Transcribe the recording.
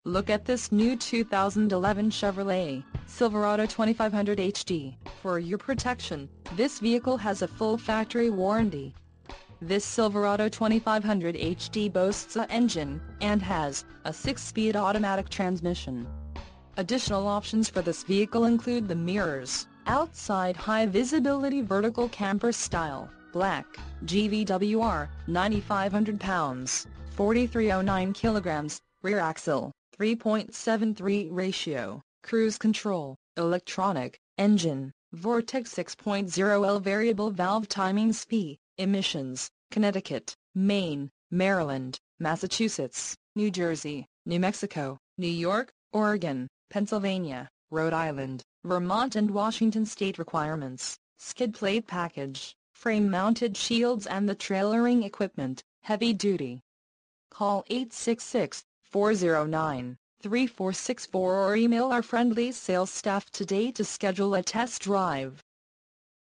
Look at this new 2011 Chevrolet Silverado 2500 HD. For your protection, this vehicle has a full factory warranty. This Silverado 2500 HD boasts an engine, and has a 6-speed automatic transmission. Additional options for this vehicle include the mirrors, outside high-visibility vertical camper style, black, GVWR, 9,500 pounds, 4,309 kilograms, rear axle, 3.73 ratio, cruise control, electronic, engine, Vortex 6.0L variable valve timing SPI, emissions, Connecticut, Maine, Maryland, Massachusetts, New Jersey, New Mexico, New York, Oregon, Pennsylvania, Rhode Island, Vermont and Washington state requirements, skid plate package, frame-mounted shields and the trailering equipment, heavy duty. Call 866-409-3464 or email our friendly sales staff today to schedule a test drive.